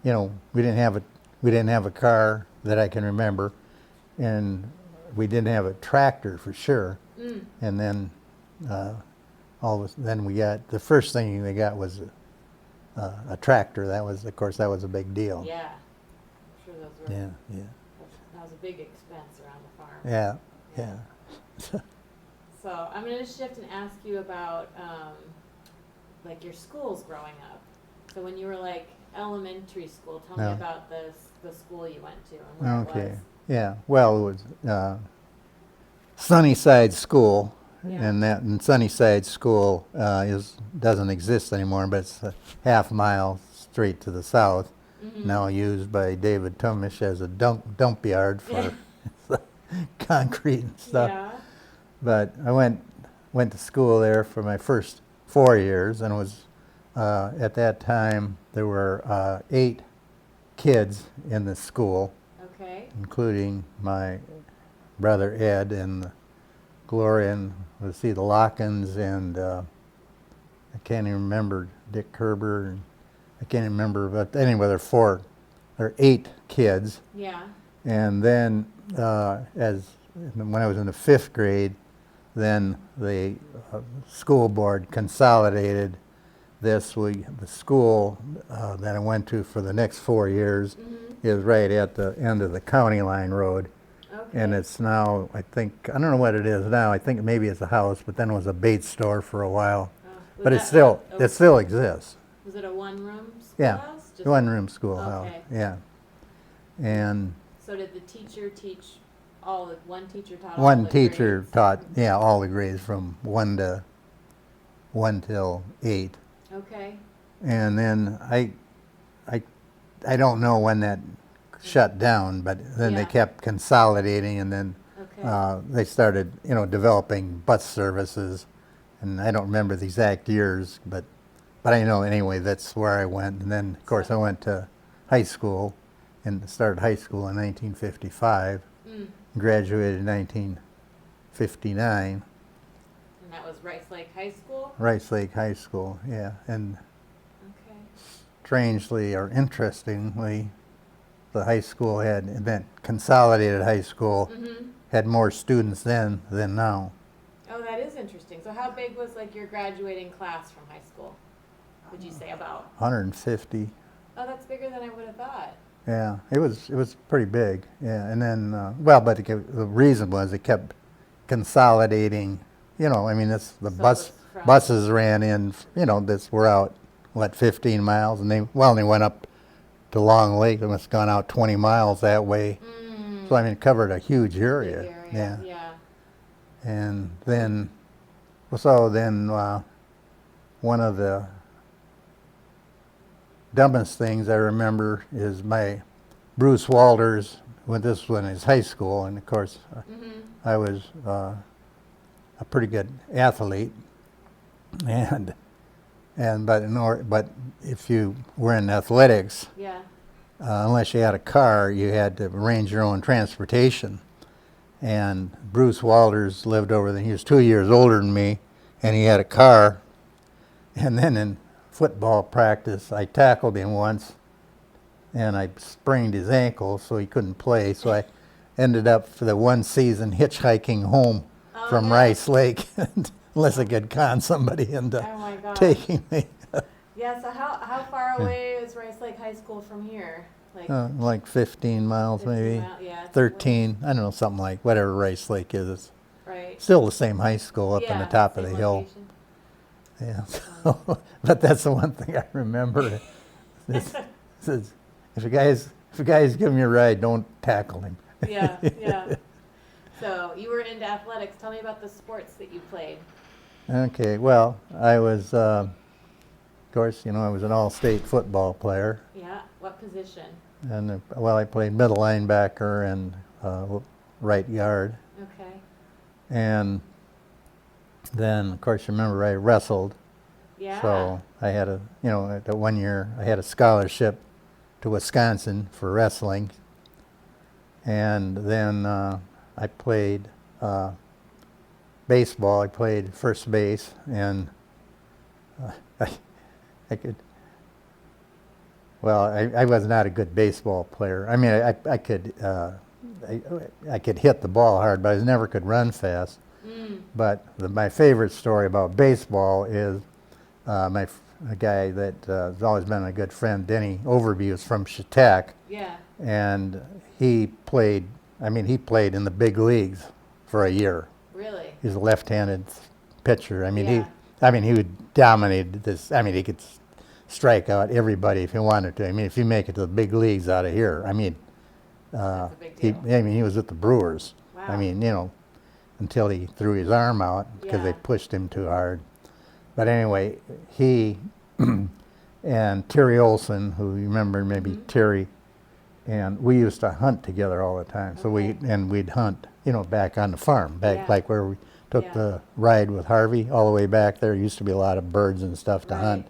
we didn't have a car that I can remember, and we didn't have a tractor for sure. And then then we got the first thing we got was a tractor. That was, of course, that was a big deal. Yeah. I'm sure those were. Yeah, yeah, That was a big expense around the farm. yeah, yeah. So I'm going to shift and ask you about like your schools growing up. So when you were like elementary school, tell me Yeah. about the school you went to and where it Okay. was. Yeah. Well, it was Sunnyside School, Yeah. and Sunnyside School doesn't exist anymore, but it's a half mile straight to the south. Mhm. Now used by David Tumish as a dump yard for concrete and stuff. Yeah. But I went to school there for my first 4 years, and it was at that time there were 8 kids in the school, Okay. including my brother Ed and Gloria and let's see, the Lockens, and I can't even remember Dick Kerber, and I can't even remember, but anyway, there are 8 kids. Yeah. And then when I was in the 5th grade, then the school board consolidated this. The school that I went to for the next 4 years is right at the end of the County Line Road. Okay. And it's now, I don't know what it is now. I think maybe it's a house, but then it was a bait store for a while. Was But that it still exists. Was it a one-room Yeah, schoolhouse? one-room schoolhouse. Okay. Yeah, and So did the teacher teach one teacher taught all one the teacher grades? taught all the grades from 1 till 8. Okay. And then I don't know when that shut down, but then they Yeah. kept consolidating, and then Okay. they started, developing bus services, and I don't remember the exact years, but I know anyway that's where I went. And then of course I went to high school, and started high school in 1955, graduated in 1959. And that was Rice Lake High School? Rice Lake High School, yeah, and Okay. strangely or interestingly, the high school consolidated high school, had more students then than now. Oh, that is interesting. So how big was like your graduating class from high school? Would you say about? 150. Oh, that's bigger than I would have thought. Yeah, it was pretty big. Yeah, and then but the reason was it kept consolidating. I mean, it's the So it was from- buses ran in. This were out 15 miles, and they went up to Long Lake. They must have gone out 20 miles that way. So I mean, it covered a huge area. Big area. Yeah. Yeah. And then, one of the dumbest things I remember is my Bruce Walters, when this was in his high school, and of course I was a pretty good athlete, but if you were in athletics, Yeah. unless you had a car, you had to arrange your own transportation. And Bruce Walters lived over there. He was 2 years older than me, and he had a car. And then in football practice, I tackled him once, and I sprained his ankle, so he couldn't play. So I ended up for the one season hitchhiking home from yeah. Rice Lake, unless I could con somebody into Oh my gosh. taking me. Yeah. So how far away is Rice Lake High School from here? Like Like 15 miles 15 maybe. Yeah. it's 13, I don't know, something like whatever Rice Lake is. It's Right. still the same high school up on the top of the same hill. location. Yeah. So, but that's the one thing I remember. Says, if a guy's giving you a ride, don't tackle him. Yeah. Yeah. So you were into athletics. Tell me about the sports that you played. Okay. Well, I was, of course, I was an all-state football player, Yeah. What position? and I played middle linebacker and right guard. Okay. And then, of course, you remember I wrestled. Yeah. So I had that 1 year I had a scholarship to Wisconsin for wrestling. And then I played baseball. I played first base, and I could. Well, I was not a good baseball player. I mean, I could hit the ball hard, but I never could run fast. But my favorite story about baseball is a guy that has always been a good friend, Denny Overview, is from Chautauqua. Yeah. And he played in the big leagues for a year. Really? He's a left-handed pitcher. I mean, Yeah. he would dominate this. I mean, he could strike out everybody if he wanted to. I mean, if you make it to the big leagues out of here, I mean, That's a big deal. he was with the Brewers. Wow. I mean, until he threw his arm out because they Yeah. pushed him too hard. But anyway, he and Terry Olson, who you remember maybe Terry, and we used to hunt together all the time. So Okay. we'd hunt, back on the farm, back Yeah. like where we took Yeah. the ride with Harvey all the way back there. Used to be a lot of birds and stuff to Right. hunt.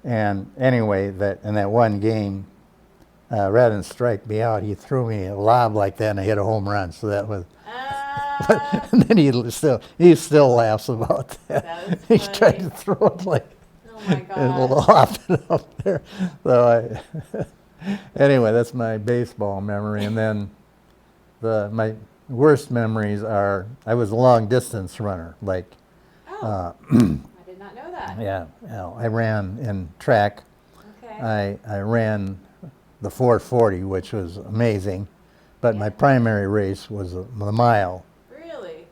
And anyway, in that one game, rather than strike me out, he threw me a lob like that and I hit a home run. So that was. And then he still laughs about that. That He is tried funny. to throw it like Oh my and gosh. loft it up there. So anyway, that's my baseball memory. And then my worst memories are I was a long distance runner. Like Oh, I did not know that. I ran in track. Okay. I ran the 440, which was amazing, but my Yeah. primary race was the mile. Really?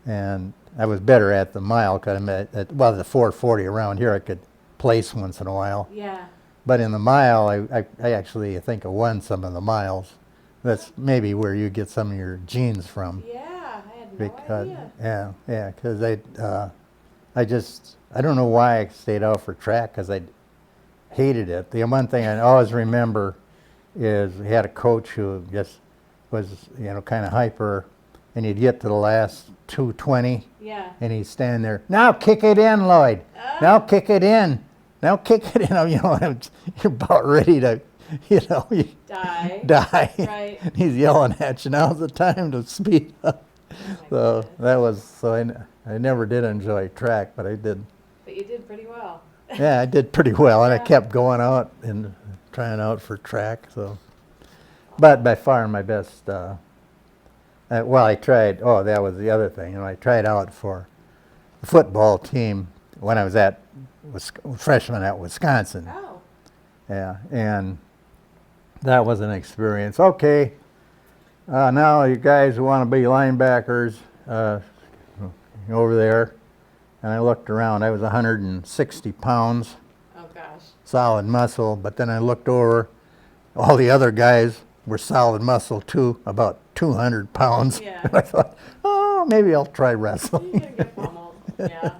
And I was better at the mile because the 440 around here I could place once in a while. Yeah. But in the mile, I actually think I won some of the miles. That's maybe where you get some of your genes from. Yeah, I had no Because idea. because I don't know why I stayed out for track because I hated it. The one thing I always remember is we had a coach who just was kind of hyper, and he'd get to the last 220. Yeah. And he'd stand there, now kick it in, Lloyd. Now kick it in. Now kick it in. You're about ready to, you Die. die. Right. He's yelling at you, now's the time to speed up. Oh my So goodness. I never did enjoy track, but I did. But you did pretty well. Yeah, I did pretty well, and I Yeah. kept going out and trying out for track. So, but by far my best. I tried. Oh, that was the other thing. I tried out for the football team when I was freshman at Wisconsin. Oh. Yeah, and that was an experience. Okay, now you guys who want to be linebackers, over there. And I looked around. I was 160 pounds, Oh gosh. solid muscle. But then I looked over. All the other guys were solid muscle too, about 200 pounds. Yeah. And I thought, oh, maybe I'll try You're wrestling. gonna get pummeled. Yeah.